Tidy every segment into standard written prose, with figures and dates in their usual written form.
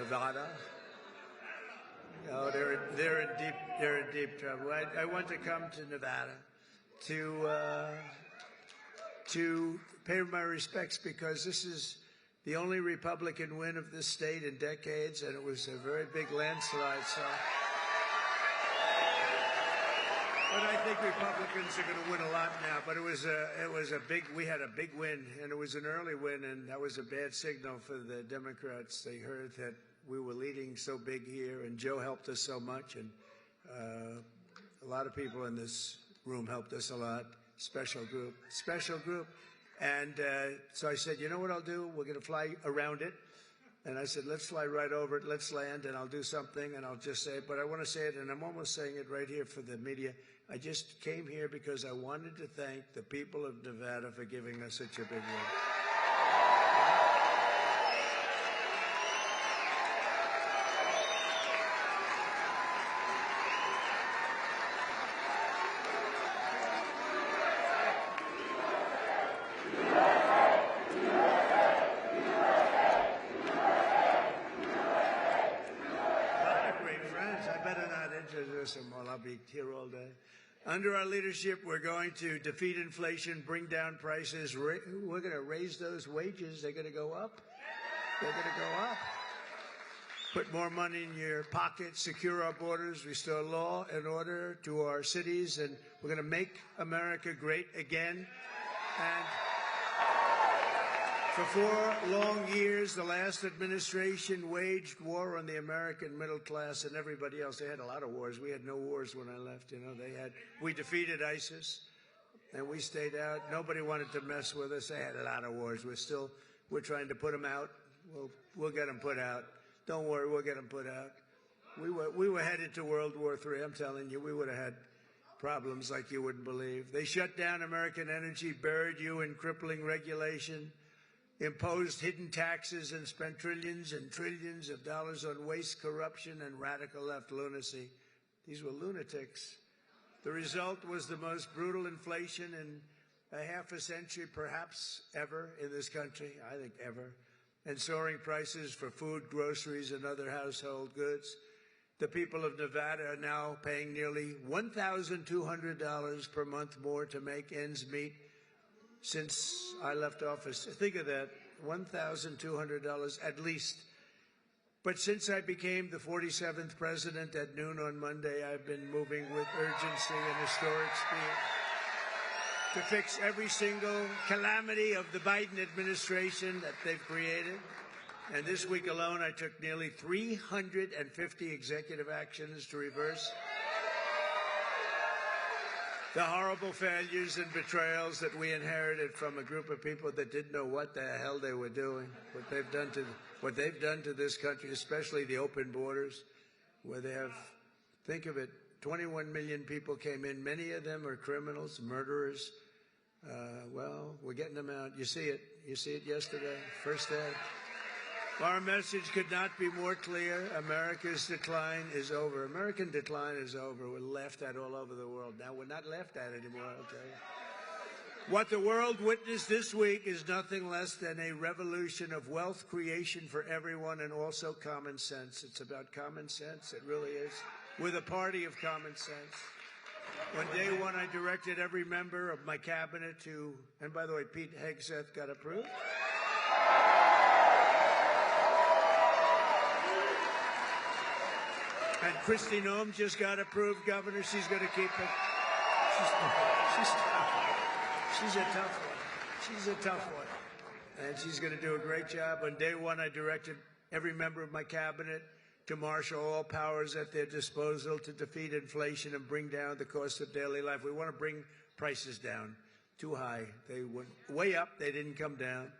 Nevada. No, they're in deep trouble. I want to come to Nevada to pay my respects because this is the only Republican win of this state in decades, and it was a very big landslide. So, but I think Republicans are going to win a lot now. But we had a big win, and it was an early win, and that was a bad signal for the Democrats. They heard that we were leading so big here, and Joe helped us so much, and a lot of people in this room helped us a lot. Special group. And so I said, you know what I'll do? We're going to fly around it. And I said, let's fly right over it. Let's land, and I'll do something, and I'll just say it. But I want to say it, and I'm almost saying it right here for the media. I just came here because I wanted to thank the people of Nevada for giving us such a big win. I'll be here all day. Under our leadership, we're going to defeat inflation, bring down prices. We're going to raise those wages. They're going to go up. They're going to go up. Put more money in your pocket, secure our borders, restore law and order to our cities, and we're going to make America great again. And for 4 long years, the last administration waged war on the American middle class and everybody else. They had a lot of wars. We had no wars when I left. You know, we defeated ISIS, and we stayed out. Nobody wanted to mess with us. They had a lot of wars. We're trying to put them out. We'll get them put out. Don't worry, we'll get them put out. We were headed to World War III. I'm telling you, we would have had problems like you wouldn't believe. They shut down American energy, buried you in crippling regulation, imposed hidden taxes, and spent trillions and trillions of dollars on waste, corruption, and radical left lunacy. These were lunatics. The result was the most brutal inflation in a half a century, perhaps ever, in this country. I think ever. And soaring prices for food, groceries, and other household goods. The people of Nevada are now paying nearly $1,200 per month more to make ends meet since I left office. Think of that, $1,200 at least. But since I became the 47th president at noon on Monday, I've been moving with urgency and historic speed to fix every single calamity of the Biden administration that they've created. And this week alone, I took nearly 350 executive actions to reverse the horrible failures and betrayals that we inherited from a group of people that didn't know what the hell they were doing, what they've done to this country, especially the open borders, where they have, think of it, 21 million people came in. Many of them are criminals, murderers. Well, we're getting them out. You see it. You see it yesterday, first day. Our message could not be more clear. America's decline is over. American decline is over. We're laughed at all over the world. Now we're not laughed at anymore, I'll tell you. What the world witnessed this week is nothing less than a revolution of wealth creation for everyone and also common sense. It's about common sense. It really is. With a party of common sense. On day one, I directed every member of my cabinet to, and by the way, Pete Hegseth got approved. And Kristi Noem just got approved, Governor. She's going to keep it. She's a tough one. She's a tough one. And she's going to do a great job. On day one, I directed every member of my cabinet to marshal all powers at their disposal to defeat inflation and bring down the cost of daily life. We want to bring prices down. Too high. They went way up. They didn't come down.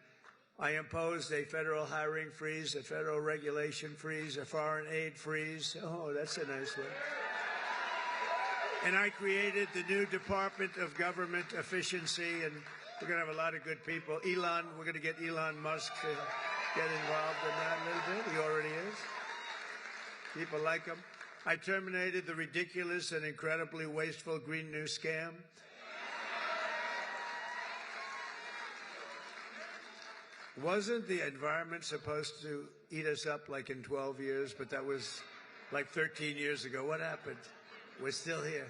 I imposed a federal hiring freeze, a federal regulation freeze, a foreign aid freeze. Oh, that's a nice one. And I created the new Department of Government Efficiency, and we're going to have a lot of good people. Elon, we're going to get Elon Musk to get involved in that a little bit. He already is. People like him. I terminated the ridiculous and incredibly wasteful Green New scam. Wasn't the environment supposed to eat us up like in 12 years, but that was like 13 years ago. What happened? We're still here.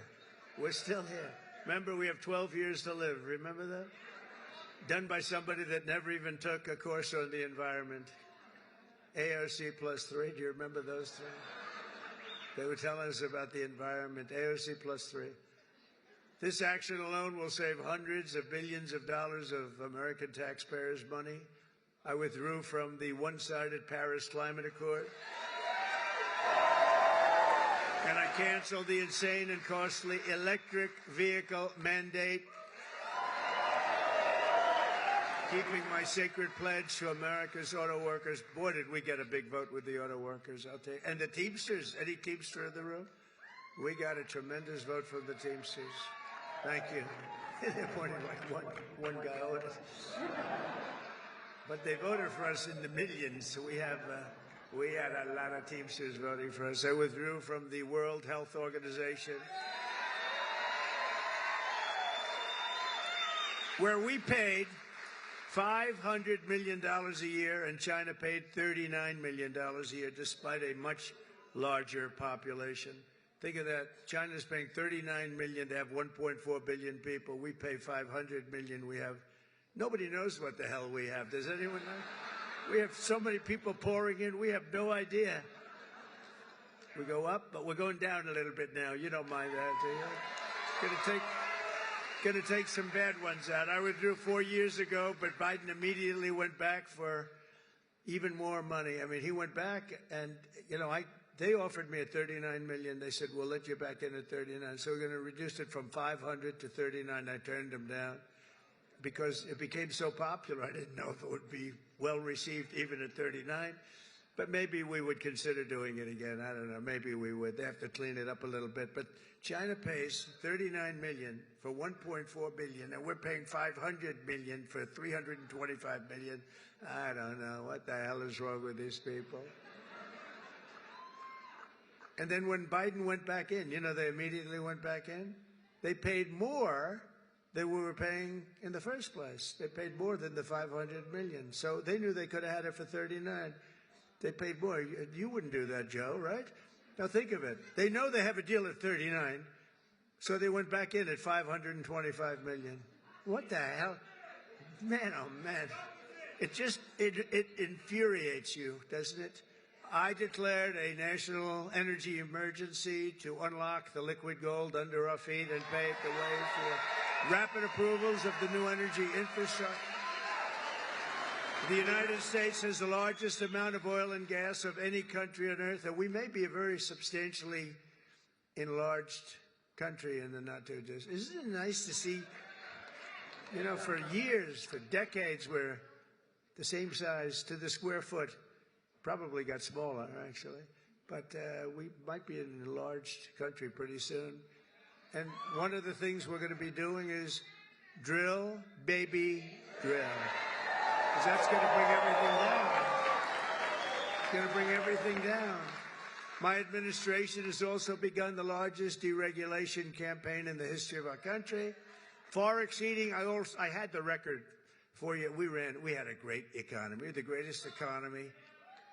We're still here. Remember, we have 12 years to live. Remember that? Done by somebody that never even took a course on the environment. AOC +3. Do you remember those three? They were telling us about the environment. AOC +3. This action alone will save hundreds of billions of dollars of American taxpayers' money. I withdrew from the one-sided Paris Climate Accord. And I canceled the insane and costly electric vehicle mandate, keeping my sacred pledge to America's auto workers. Boy, did we get a big vote with the auto workers, I'll tell you. And the Teamsters, any Teamster in the room? We got a tremendous vote from the Teamsters. Thank you. They're pointing like one guy. But they voted for us in the millions, so we had a lot of Teamsters voting for us. I withdrew from the World Health Organization, where we paid $500 million a year, and China paid $39 million a year, despite a much larger population. Think of that. China's paying $39 million to have 1.4 billion people. We pay $500 million. We have, nobody knows what the hell we have. Does anyone know? We have so many people pouring in, we have no idea. We go up, but we're going down a little bit now. You don't mind that, do you? Gonna take some bad ones out. I withdrew 4 years ago, but Biden immediately went back for even more money. I mean, he went back, and they offered me at $39 million. They said, we'll let you back in at 39. So we're going to reduce it from 500 to 39. I turned them down because it became so popular. I didn't know if it would be well received even at 39. But maybe we would consider doing it again. I don't know. Maybe we would. They have to clean it up a little bit. But China pays $39 million for 1.4 billion, and we're paying $500 million for 325 million. I don't know. What the hell is wrong with these people? And then when Biden went back in, they immediately went back in. They paid more than we were paying in the first place. They paid more than the $500 million. So they knew they could have had it for 39. They paid more. You wouldn't do that, Joe, right? Now think of it. They know they have a deal at 39, so they went back in at $525 million. What the hell? Man, oh man. It infuriates you, doesn't it? I declared a national energy emergency to unlock the liquid gold under our feet and pave the way for rapid approvals of the new energy infrastructure. The United States has the largest amount of oil and gas of any country on earth, and we may be a very substantially enlarged country in the not-too-distant. Isn't it nice to see, for years, for decades, we're the same size to the square foot. Probably got smaller, actually. But we might be an enlarged country pretty soon. And one of the things we're going to be doing is drill, baby, drill. Because that's going to bring everything down. It's going to bring everything down. My administration has also begun the largest deregulation campaign in the history of our country, far exceeding. I had the record for you. We had a great economy, the greatest economy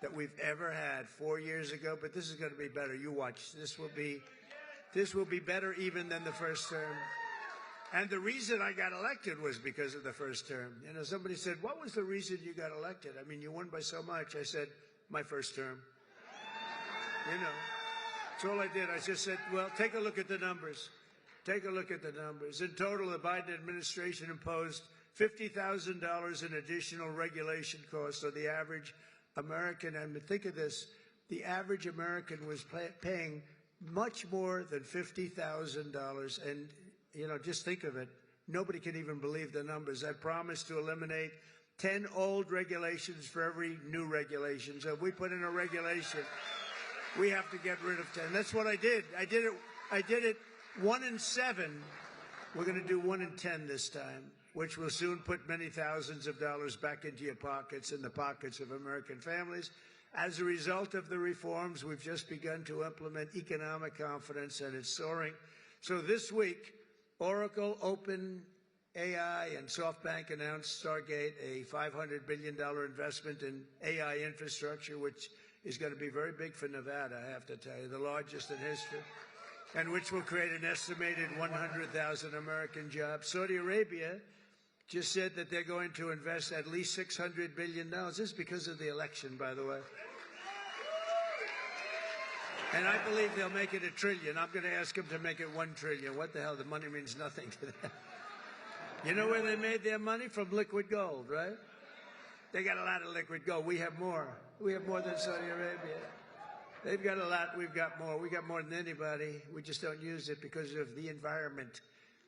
that we've ever had 4 years ago. But this is going to be better. You watch. This will be better even than the first term. And the reason I got elected was because of the first term. Somebody said, what was the reason you got elected? I mean, you won by so much. I said, my first term. That's all I did. I just said, well, take a look at the numbers. Take a look at the numbers. In total, the Biden administration imposed $50,000 in additional regulation costs on the average American. And think of this. The average American was paying much more than $50,000. And just think of it. Nobody can even believe the numbers. I promised to eliminate 10 old regulations for every new regulation. So if we put in a regulation, we have to get rid of 10. That's what I did. I did it 1 in 7. We're going to do 1 in 10 this time, which will soon put many thousands of dollars back into your pockets and the pockets of American families. As a result of the reforms, we've just begun to implement economic confidence, and it's soaring. So this week, Oracle, AI, and SoftBank announced Stargate, a $500 billion investment in AI infrastructure, which is going to be very big for Nevada, I have to tell you, the largest in history, and which will create an estimated 100,000 American jobs. Saudi Arabia just said that they're going to invest at least $600 billion. This is because of the election, by the way. And I believe they'll make it $1 trillion. I'm going to ask them to make it $1 trillion. What the hell? The money means nothing to them. You know where they made their money? From liquid gold, right? They got a lot of liquid gold. We have more. We have more than Saudi Arabia. They've got a lot. We've got more. We got more than anybody. We just don't use it because of the environment.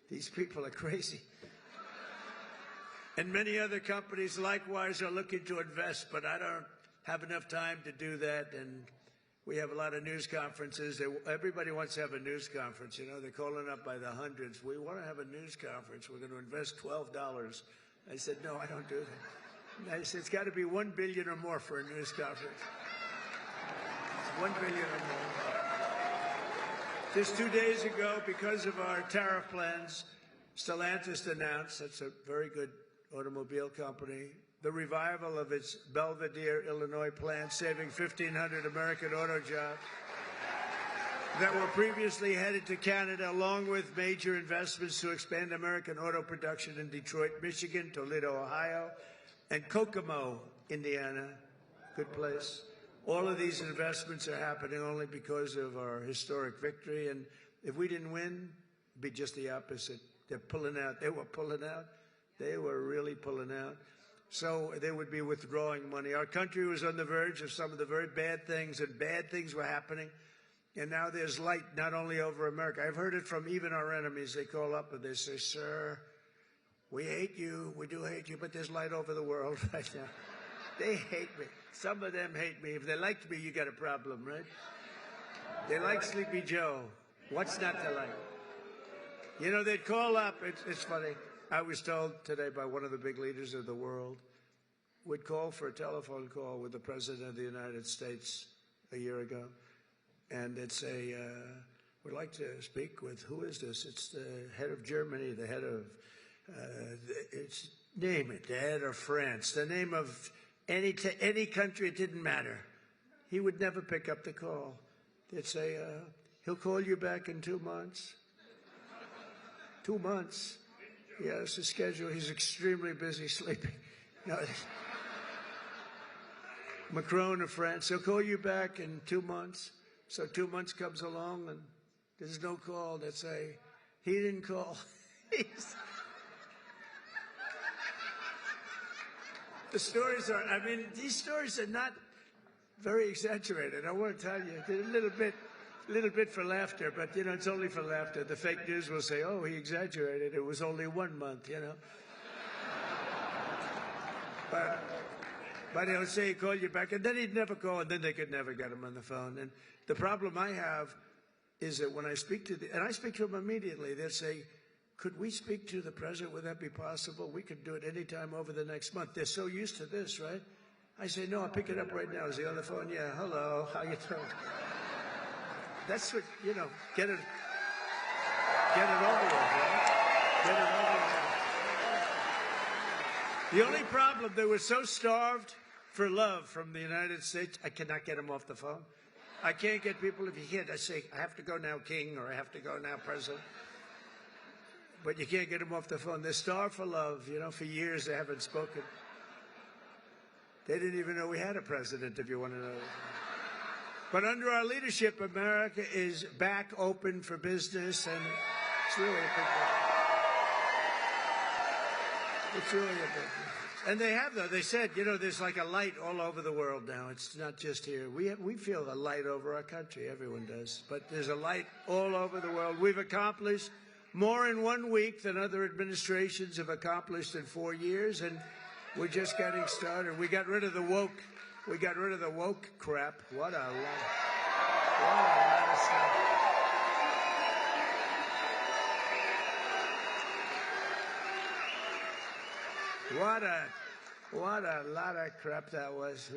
These people are crazy. And many other companies likewise are looking to invest, but I don't have enough time to do that. And we have a lot of news conferences. Everybody wants to have a news conference. You know, they're calling up by the hundreds. We want to have a news conference. We're going to invest $12. I said, no, I don't do that. And I said, it's got to be $1 billion or more for a news conference. It's $1 billion or more. Just 2 days ago, because of our tariff plans, Stellantis announced, that's a very good automobile company, the revival of its Belvidere, Illinois plant, saving 1,500 American auto jobs that were previously headed to Canada, along with major investments to expand American auto production in Detroit, Michigan, Toledo, Ohio, and Kokomo, Indiana. Good place. All of these investments are happening only because of our historic victory. And if we didn't win, it'd be just the opposite. They're pulling out. They were pulling out. They were really pulling out. So they would be withdrawing money. Our country was on the verge of some of the very bad things, and bad things were happening. And now there's light not only over America. I've heard it from even our enemies. They call up and they say, sir, we hate you. We do hate you, but there's light over the world right now. They hate me. Some of them hate me. If they liked me, you got a problem, right? They like Sleepy Joe. What's not to like? You know, they'd call up. It's funny. I was told today by one of the big leaders of the world, would call for a telephone call with the President of the United States a year ago. And they'd say, we'd like to speak with, who is this? It's the head of Germany, the head of, it's, name it, the head of France, the name of any country, it didn't matter. He would never pick up the call. They'd say, he'll call you back in 2 months. 2 months. He has a schedule. He's extremely busy sleeping. No. Macron of France, he'll call you back in 2 months. So 2 months comes along and there's no call. They say, he didn't call. The stories are, I mean, these stories are not very exaggerated. I want to tell you, they're a little bit for laughter, but, you know, it's only for laughter. The fake news will say, oh, he exaggerated. It was only 1 month, you know. But he'll say he called you back, and then he'd never call, and then they could never get him on the phone. And the problem I have is that when I speak to and I speak to him immediately, they'll say, could we speak to the president? Would that be possible? We could do it anytime over the next month. They're so used to this, right? I say, no, I'll pick it up right now. Is he on the phone? Yeah, hello, how you doing? That's what, you know, get it over with, right? Get it over with. The only problem, they were so starved for love from the United States, I cannot get them off the phone. I can't get people, if you can't, I say, I have to go now, King, or I have to go now, President. But you can't get them off the phone. They're starved for love, you know, for years they haven't spoken. They didn't even know we had a president, if you want to know. But under our leadership, America is back open for business, and it's really a big deal. It's really a big deal. And they have, though. They said, you know, there's like a light all over the world now. It's not just here. We feel the light over our country. Everyone does. But there's a light all over the world. We've accomplished more in 1 week than other administrations have accomplished in 4 years, and we're just getting started. We got rid of the woke. We got rid of the woke crap. What a lot of stuff. What a lot of crap that was.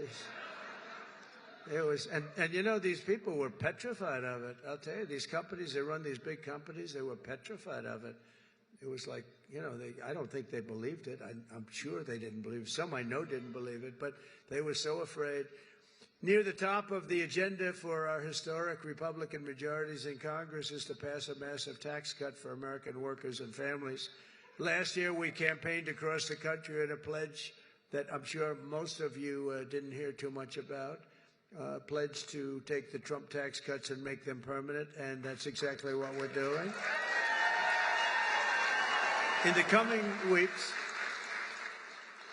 It was, and you know, these people were petrified of it. I'll tell you, these companies, they run these big companies, they were petrified of it. It was like, you know, I don't think they believed it. I'm sure they didn't believe it. Some I know didn't believe it, but they were so afraid. Near the top of the agenda for our historic Republican majorities in Congress is to pass a massive tax cut for American workers and families. Last year, we campaigned across the country in a pledge that I'm sure most of you didn't hear too much about, pledge to take the Trump tax cuts and make them permanent, and that's exactly what we're doing. In the coming weeks,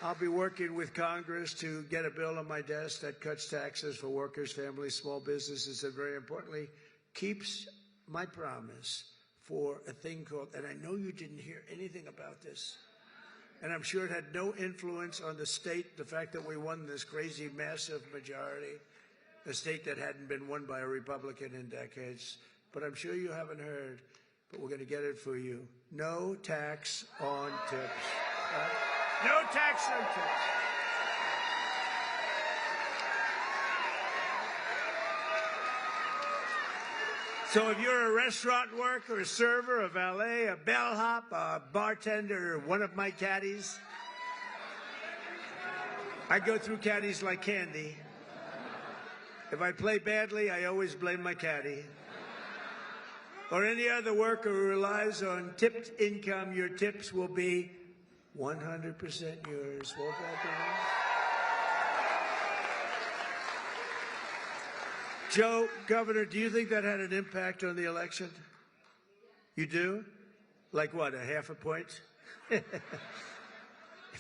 I'll be working with Congress to get a bill on my desk that cuts taxes for workers, families, small businesses, and very importantly, keeps my promise for a thing called, and I know you didn't hear anything about this, and I'm sure it had no influence on the state, the fact that we won this crazy, massive majority, a state that hadn't been won by a Republican in decades. But I'm sure you haven't heard, but we're going to get it for you. No tax on tips. No tax on tips. So if you're a restaurant worker, a server, a valet, a bellhop, a bartender, or one of my caddies, I go through caddies like candy. If I play badly, I always blame my caddy. Or any other worker who relies on tipped income, your tips will be 100% yours. Won't that be nice? Joe, Governor, do you think that had an impact on the election? You do? Like what, a half a point?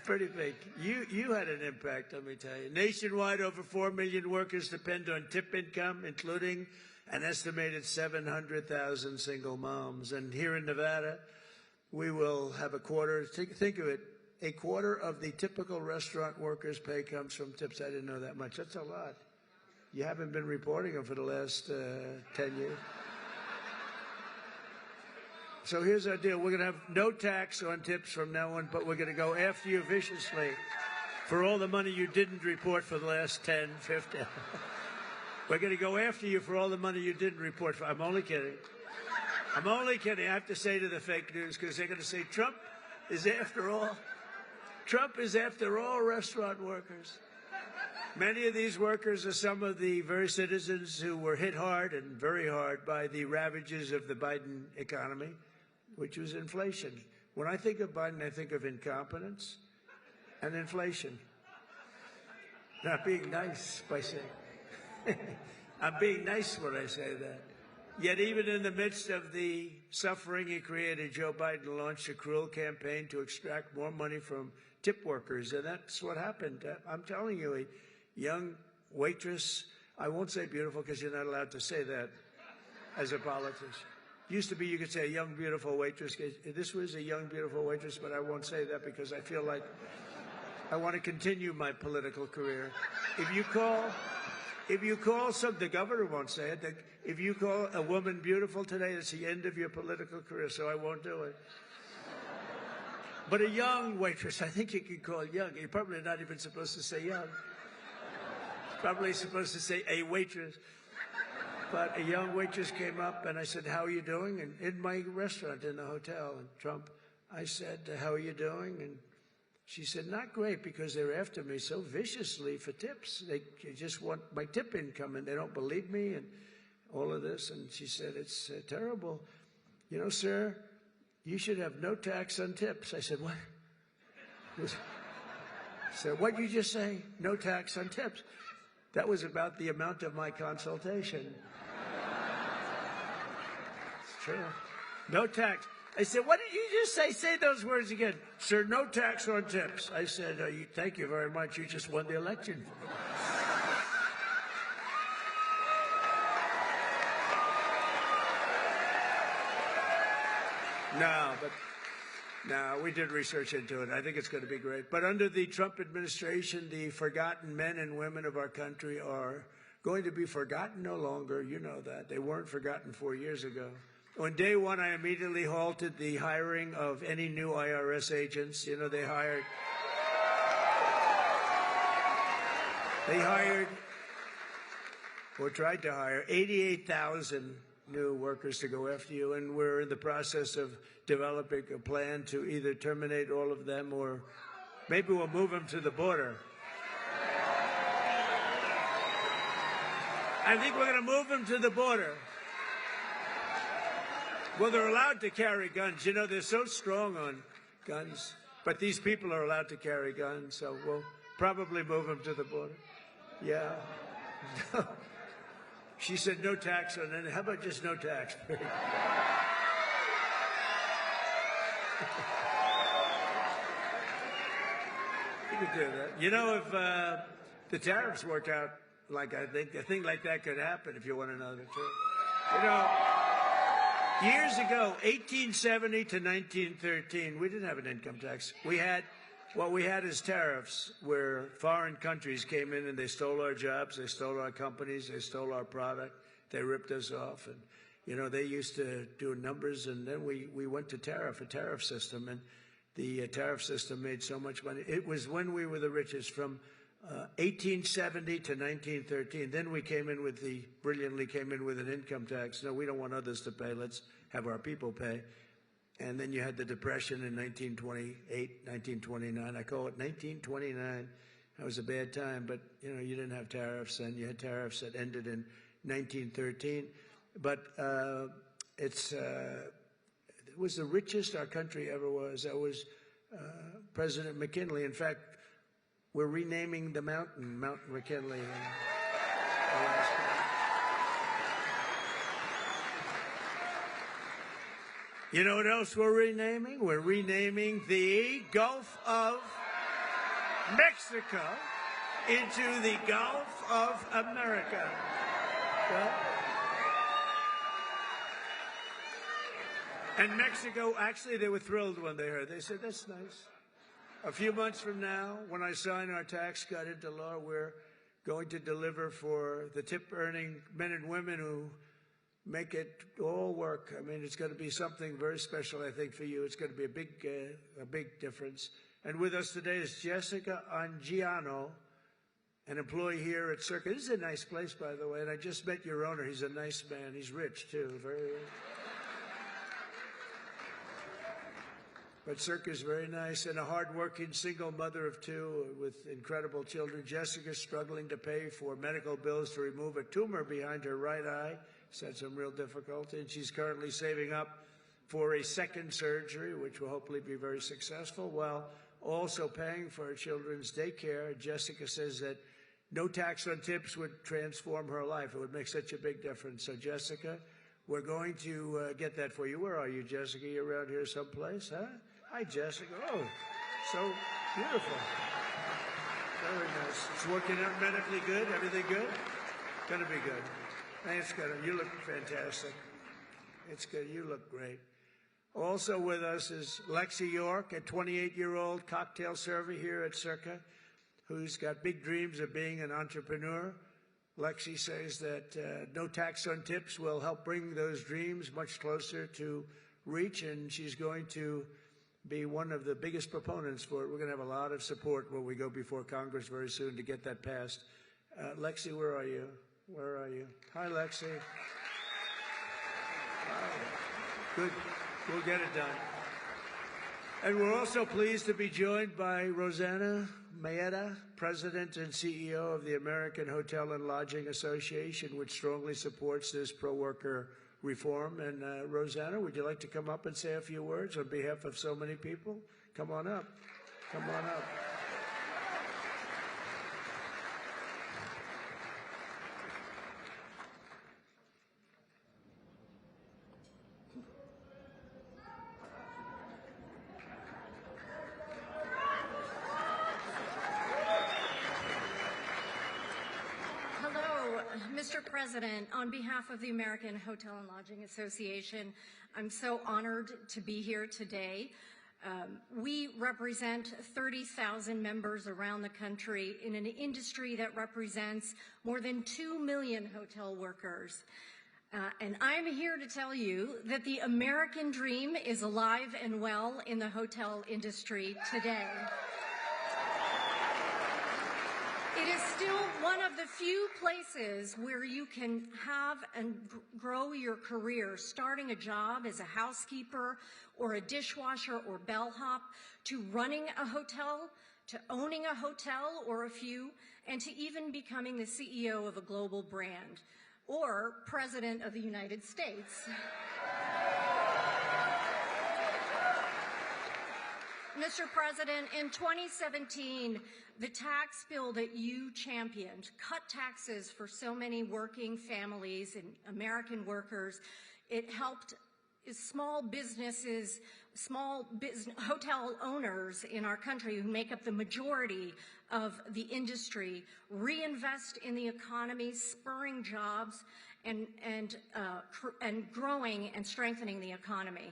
Pretty big. You had an impact, let me tell you. Nationwide, over 4 million workers depend on tip income, including an estimated 700,000 single moms. And here in Nevada, we will have a quarter, think of it, a quarter of the typical restaurant worker's pay comes from tips. I didn't know that much. That's a lot. You haven't been reporting them for the last 10 years. So here's our deal. We're going to have no tax on tips from now on, but we're going to go after you viciously for all the money you didn't report for the last 10, 15. We're going to go after you for all the money you didn't report for. I'm only kidding. I'm only kidding. I have to say to the fake news because they're going to say Trump is after all restaurant workers. Many of these workers are some of the very citizens who were hit hard and very hard by the ravages of the Biden economy, which was inflation. When I think of Biden, I think of incompetence and inflation. Not being nice by saying. I'm being nice when I say that. Yet even in the midst of the suffering he created, Joe Biden launched a cruel campaign to extract more money from tip workers, and that's what happened. I'm telling you, a young waitress, I won't say beautiful because you're not allowed to say that as a politician. Used to be you could say a young, beautiful waitress. This was a young, beautiful waitress, but I won't say that because I feel like I want to continue my political career. If you call the governor won't say it. If you call a woman beautiful today, it's the end of your political career, so I won't do it. But a young waitress, I think you can call young. You're probably not even supposed to say young. Probably supposed to say a waitress. But a young waitress came up, and I said, how are you doing? And in my restaurant in the hotel in Trump, I said, how are you doing? And she said, not great, because they're after me so viciously for tips. They just want my tip income, and they don't believe me and all of this. And she said, it's terrible. You know, sir, you should have no tax on tips. I said, what? So what'd you just say? No tax on tips. That was about the amount of my consultation. It's true. No tax. I said, what did you just say? Say those words again. Sir, no tax on tips. I said, thank you very much. You just won the election. No, we did research into it. I think it's going to be great. But under the Trump administration, the forgotten men and women of our country are going to be forgotten no longer. You know that. They weren't forgotten 4 years ago. On day one, I immediately halted the hiring of any new IRS agents. You know, they hired or tried to hire 88,000 new workers to go after you, and we're in the process of developing a plan to either terminate all of them or maybe we'll move them to the border. I think we're going to move them to the border. Well, they're allowed to carry guns. You know, they're so strong on guns. But these people are allowed to carry guns, so we'll probably move them to the border. Yeah. She said no tax on it. How about just no tax? You could do that. You know, if the tariffs work out like I think, a thing like that could happen if you want to know the truth. You know, years ago, 1870 to 1913, we didn't have an income tax. What we had is tariffs, where foreign countries came in and they stole our jobs, they stole our companies, they stole our product, they ripped us off. And, you know, they used to do numbers, and then we went to a tariff system, and the tariff system made so much money. It was when we were the richest, from 1870 to 1913. Then we brilliantly came in with an income tax. No, we don't want others to pay. Let's have our people pay. And then you had the Depression in 1928, 1929. I call it 1929. That was a bad time, but, you know, you didn't have tariffs, and you had tariffs that ended in 1913. But it was the richest our country ever was. That was President McKinley. In fact, we're renaming the mountain, Mount McKinley. You know what else we're renaming? We're renaming the Gulf of Mexico into the Gulf of America. Yeah. And Mexico, actually, they were thrilled when they heard. They said, that's nice. A few months from now, when I sign our tax cut into law, we're going to deliver for the tip-earning men and women who make it all work. I mean, it's going to be something very special, I think, for you. It's going to be a big difference. And with us today is Jessica Angiano, an employee here at Circa. This is a nice place, by the way, and I just met your owner. He's a nice man. He's rich, too. Very rich. But Circa's very nice, and a hard-working single mother of two with incredible children. Jessica's struggling to pay for medical bills to remove a tumor behind her right eye. She's had some real difficulty, and she's currently saving up for a second surgery, which will hopefully be very successful, while also paying for her children's daycare. Jessica says that no tax on tips would transform her life. It would make such a big difference. So, Jessica, we're going to get that for you. Where are you, Jessica? You around here someplace, huh? Hi, Jessica. Oh, so beautiful. Very nice. It's working out medically good? Everything good? Gonna be good. Thanks, you look fantastic. It's good. You look great. Also with us is Lexi York, a 28-year-old cocktail server here at Circa, who's got big dreams of being an entrepreneur. Lexi says that no tax on tips will help bring those dreams much closer to reach, and she's going to be one of the biggest proponents for it. We're going to have a lot of support when we go before Congress very soon to get that passed. Lexi, where are you? Where are you? Hi, Lexi. Wow. Good. We'll get it done. And we're also pleased to be joined by Rosanna Maeda, President and CEO of the American Hotel and Lodging Association, which strongly supports this pro-worker reform. And Rosanna, would you like to come up and say a few words on behalf of so many people? Come on up. Come on up. Mr. President, on behalf of the American Hotel and Lodging Association, I'm so honored to be here today. We represent 30,000 members around the country in an industry that represents more than 2 million hotel workers. And I'm here to tell you that the American dream is alive and well in the hotel industry today. It is still one of the few places where you can have and grow your career, starting a job as a housekeeper or a dishwasher or bellhop, to running a hotel, to owning a hotel or a few, and to even becoming the CEO of a global brand or President of the United States. Mr. President, in 2017, the tax bill that you championed cut taxes for so many working families and American workers. It helped small businesses, hotel owners in our country who make up the majority of the industry reinvest in the economy, spurring jobs and growing and strengthening the economy.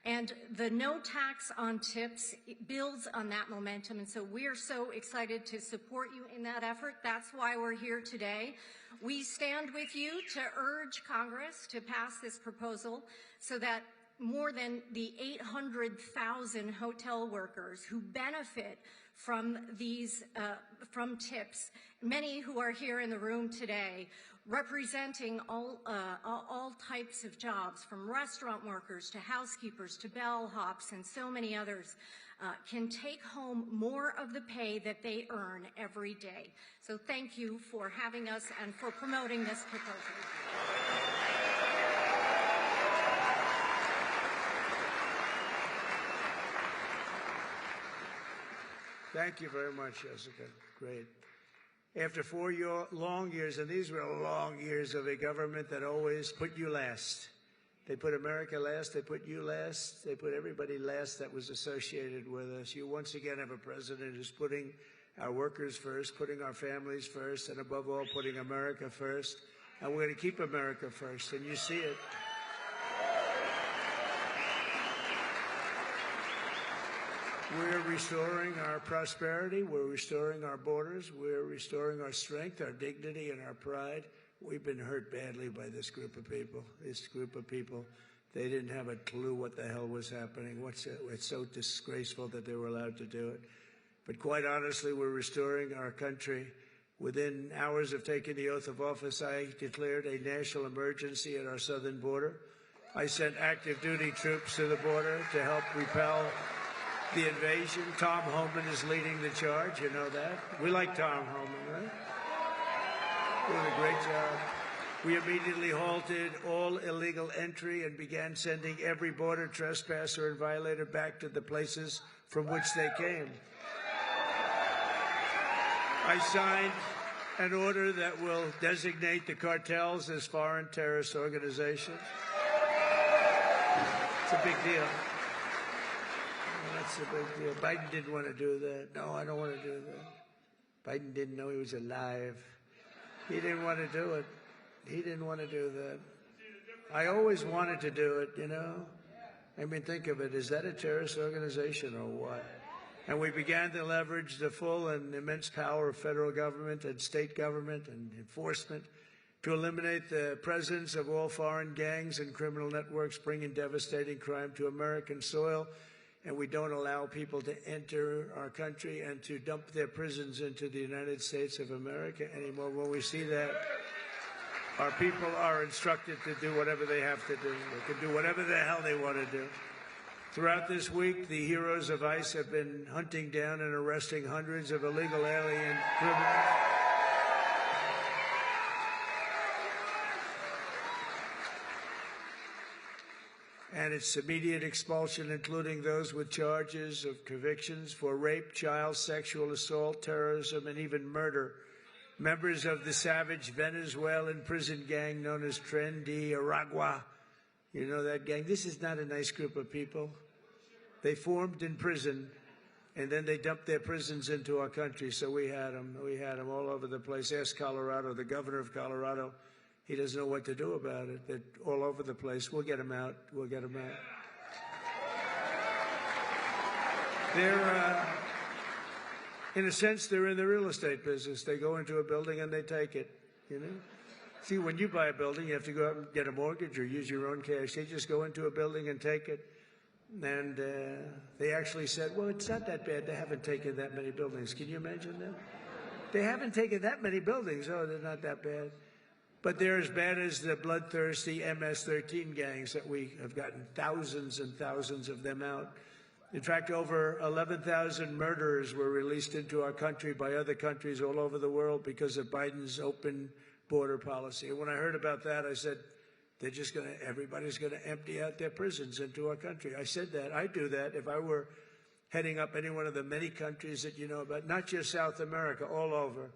And the no tax on tips builds on that momentum, and so we are so excited to support you in that effort. That's why we're here today. We stand with you to urge Congress to pass this proposal so that more than the 800,000 hotel workers who benefit from these from tips, many who are here in the room today, representing all types of jobs, from restaurant workers to housekeepers to bellhops and so many others, can take home more of the pay that they earn every day. So thank you for having us and for promoting this proposal. Thank you very much, Jessica. Great. After 4 long years, and these were long years of a government that always put you last. They put America last, they put you last, they put everybody last that was associated with us. You once again have a president who's putting our workers first, putting our families first, and above all, putting America first. And we're going to keep America first, and you see it. We're restoring our prosperity. We're restoring our borders. We're restoring our strength, our dignity, and our pride. We've been hurt badly by this group of people. This group of people, they didn't have a clue what the hell was happening. It's so disgraceful that they were allowed to do it. But quite honestly, we're restoring our country. Within hours of taking the oath of office, I declared a national emergency at our southern border. I sent active duty troops to the border to help repel the invasion. Tom Homan is leading the charge, you know that. We like Tom Homan, right? Doing a great job. We immediately halted all illegal entry and began sending every border trespasser and violator back to the places from which they came. I signed an order that will designate the cartels as foreign terrorist organizations. It's a big deal. That's a big deal. Biden didn't want to do that. No, I don't want to do that. Biden didn't know he was alive. He didn't want to do it. He didn't want to do that. I always wanted to do it, you know. I mean, think of it. Is that a terrorist organization or what? And we began to leverage the full and immense power of federal government and state government and enforcement to eliminate the presence of all foreign gangs and criminal networks bringing devastating crime to American soil. And we don't allow people to enter our country and to dump their prisons into the United States of America anymore. When we see that, our people are instructed to do whatever they have to do. They can do whatever the hell they want to do. Throughout this week, the heroes of ICE have been hunting down and arresting hundreds of illegal alien criminals. And its immediate expulsion, including those with charges of convictions for rape, child sexual assault, terrorism, and even murder. Members of the savage Venezuelan prison gang known as Tren de Aragua. You know that gang? This is not a nice group of people. They formed in prison, and then they dumped their prisons into our country. So we had them. We had them all over the place. Ask Colorado, the governor of Colorado. He doesn't know what to do about it. They're all over the place. We'll get them out. We'll get them out. They're, in a sense, they're in the real estate business. They go into a building and they take it, you know? See, when you buy a building, you have to go out and get a mortgage or use your own cash. They just go into a building and take it. And they actually said, well, it's not that bad. They haven't taken that many buildings. Can you imagine that? They haven't taken that many buildings. Oh, they're not that bad. But they're as bad as the bloodthirsty MS-13 gangs that we have gotten thousands and thousands of them out. In fact, over 11,000 murderers were released into our country by other countries all over the world because of Biden's open border policy. And when I heard about that, I said, everybody's going to empty out their prisons into our country. I said that. I'd do that if I were heading up any one of the many countries that you know about, not just South America, all over.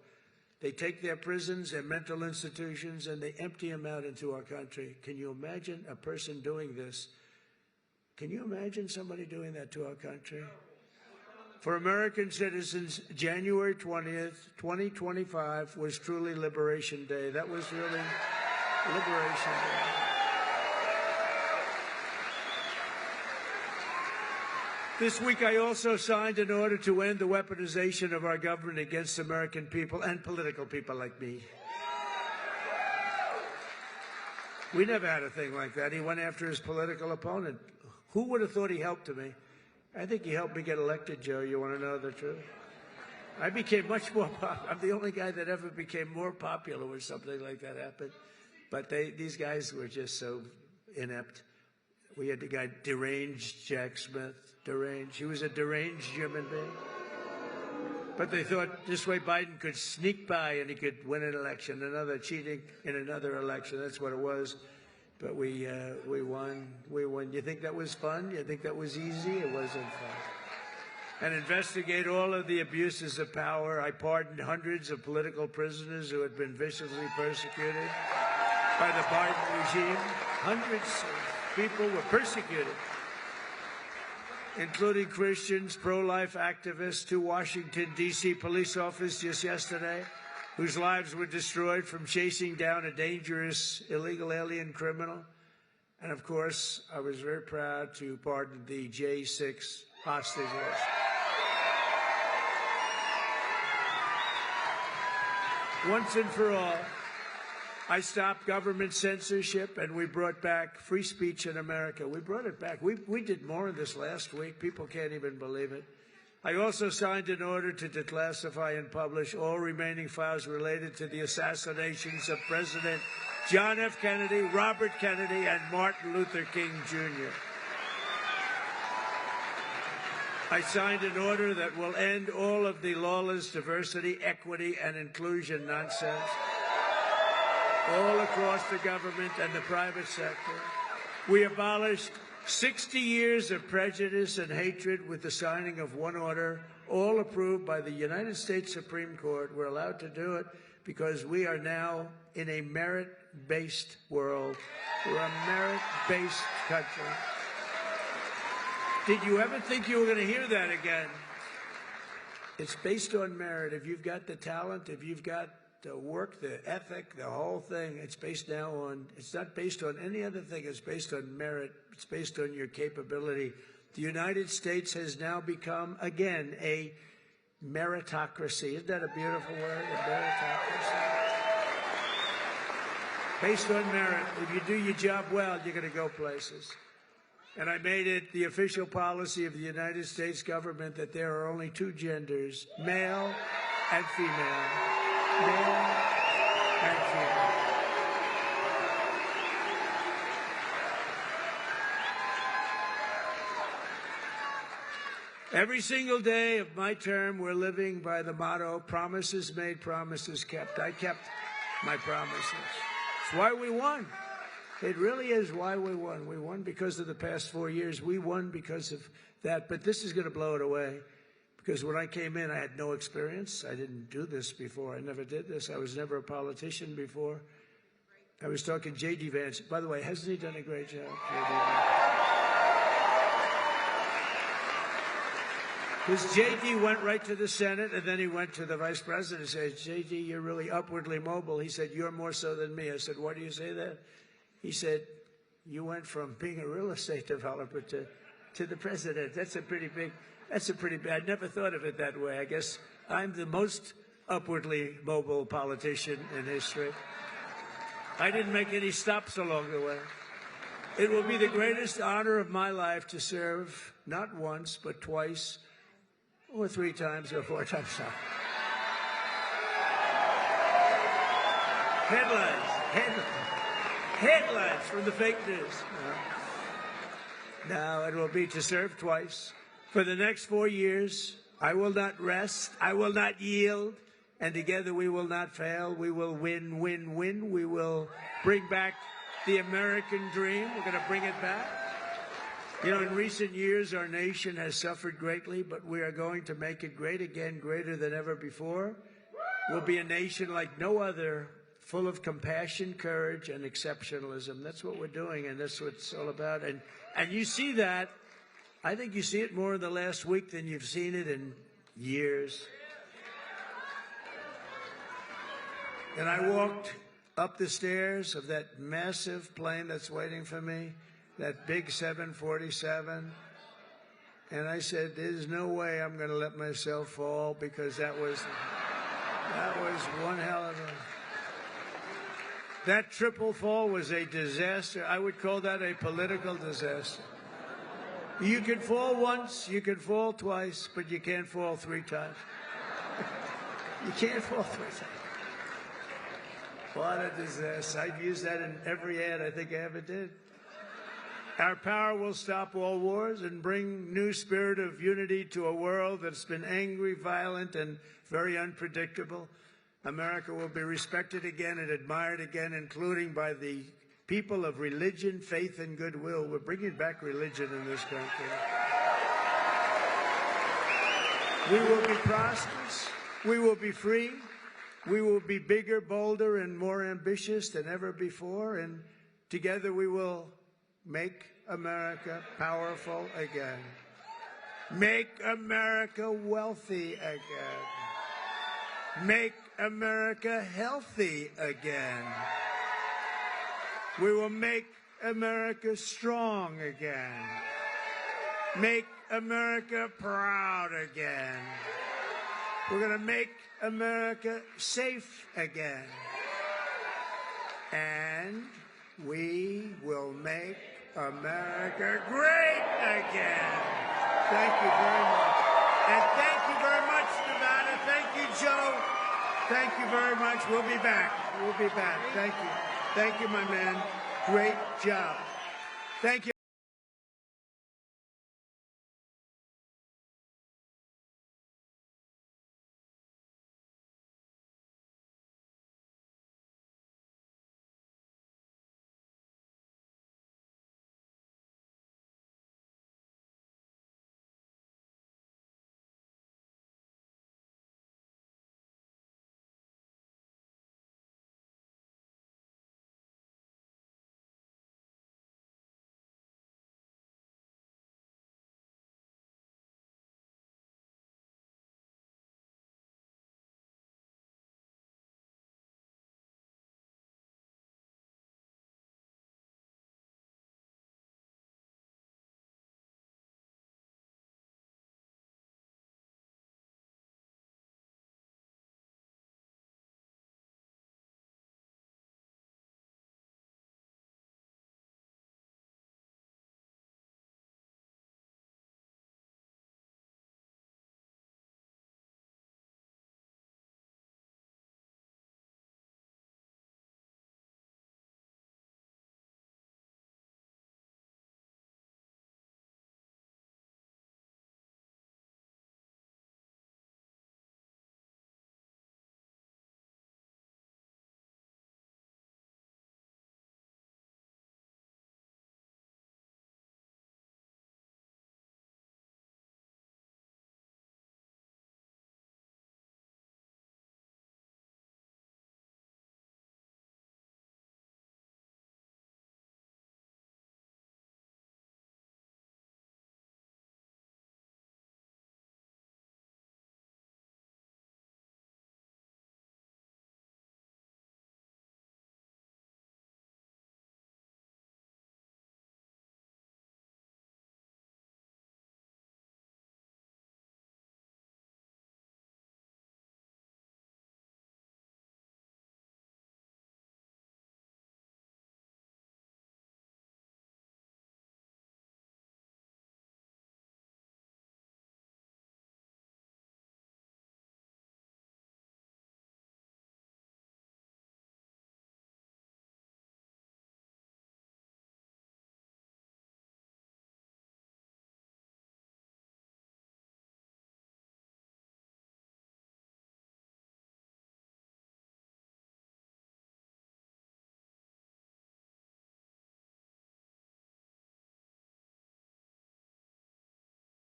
They take their prisons, their mental institutions, and they empty them out into our country. Can you imagine a person doing this? Can you imagine somebody doing that to our country? For American citizens, January 20th, 2025 was truly Liberation Day. That was really Liberation Day. This week, I also signed an order to end the weaponization of our government against American people and political people like me. We never had a thing like that. He went after his political opponent. Who would have thought he helped me? I think he helped me get elected, Joe. You want to know the truth? I became much more popular. I'm the only guy that ever became more popular when something like that happened. But these guys were just so inept. We had the guy deranged Jack Smith. Deranged. He was a deranged human being. But they thought this way Biden could sneak by and he could win an election, another cheating in another election. That's what it was. But we won. We won. You think that was fun? You think that was easy? It wasn't fun. And investigate all of the abuses of power. I pardoned hundreds of political prisoners who had been viciously persecuted by the Biden regime. Hundreds of people were persecuted, including Christians, pro-life activists, 2 Washington, D.C. police officers just yesterday, whose lives were destroyed from chasing down a dangerous illegal alien criminal. And, of course, I was very proud to pardon the J6 hostages. Once and for all, I stopped government censorship, and we brought back free speech in America. We brought it back. We did more of this last week. People can't even believe it. I also signed an order to declassify and publish all remaining files related to the assassinations of President John F. Kennedy, Robert Kennedy, and Martin Luther King, Jr. I signed an order that will end all of the lawless diversity, equity, and inclusion nonsense all across the government and the private sector. We abolished 60 years of prejudice and hatred with the signing of one order, all approved by the United States Supreme Court. We're allowed to do it because we are now in a merit-based world. We're a merit-based country. Did you ever think you were going to hear that again? It's based on merit. If you've got the talent, if you've got the work, the ethic, the whole thing, it's based now on, it's not based on any other thing. It's based on merit. It's based on your capability. The United States has now become, again, a meritocracy. Isn't that a beautiful word, a meritocracy? Based on merit. If you do your job well, you're going to go places. And I made it the official policy of the United States government that there are only 2 genders, male and female. Male and female. Every single day of my term, we're living by the motto, promises made, promises kept. I kept my promises. It's why we won. It really is why we won. We won because of the past 4 years. We won because of that. But this is going to blow it away. Because when I came in, I had no experience. I didn't do this before. I never did this. I was never a politician before. I was talking J.D. Vance. By the way, hasn't he done a great job? Because J.D. went right to the Senate, and then he went to the vice president and said, J.D., you're really upwardly mobile. He said, you're more so than me. I said, why do you say that? He said, you went from being a real estate developer to the president. That's a pretty big, I never thought of it that way. I guess I'm the most upwardly mobile politician in history. I didn't make any stops along the way. It will be the greatest honor of my life to serve not once, but twice, or 3 times, or 4 times now. Headlines from the fake news. Now it will be to serve twice. For the next 4 years, I will not rest, I will not yield, and together we will not fail. We will win, win, win. We will bring back the American dream. We're going to bring it back. You know, in recent years, our nation has suffered greatly, but we are going to make it great again, greater than ever before. We'll be a nation like no other, full of compassion, courage, and exceptionalism. That's what we're doing, and that's what it's all about. And you see that. I think you see it more in the last week than you've seen it in years. And I walked up the stairs of that massive plane that's waiting for me, that big 747, and I said, there's no way I'm going to let myself fall, because that was one hell of a... That triple fall was a disaster. I would call that a political disaster. You can fall once, you can fall twice, but you can't fall 3 times. You can't fall 3 times. What a disaster. I've used that in every ad I think I ever did. Our power will stop all wars and bring new spirit of unity to a world that's been angry, violent, and very unpredictable. America will be respected again and admired again, including by the people of religion, faith, and goodwill. We're bringing back religion in this country. We will be prosperous. We will be free. We will be bigger, bolder, and more ambitious than ever before. And together we will make America powerful again. Make America wealthy again. Make America healthy again. We will make America strong again. Make America proud again. We're going to make America safe again. And we will make America great again. Thank you very much. And thank you very much, Nevada. Thank you, Joe. Thank you very much. We'll be back. We'll be back. Thank you. Thank you, my man. Great job. Thank you.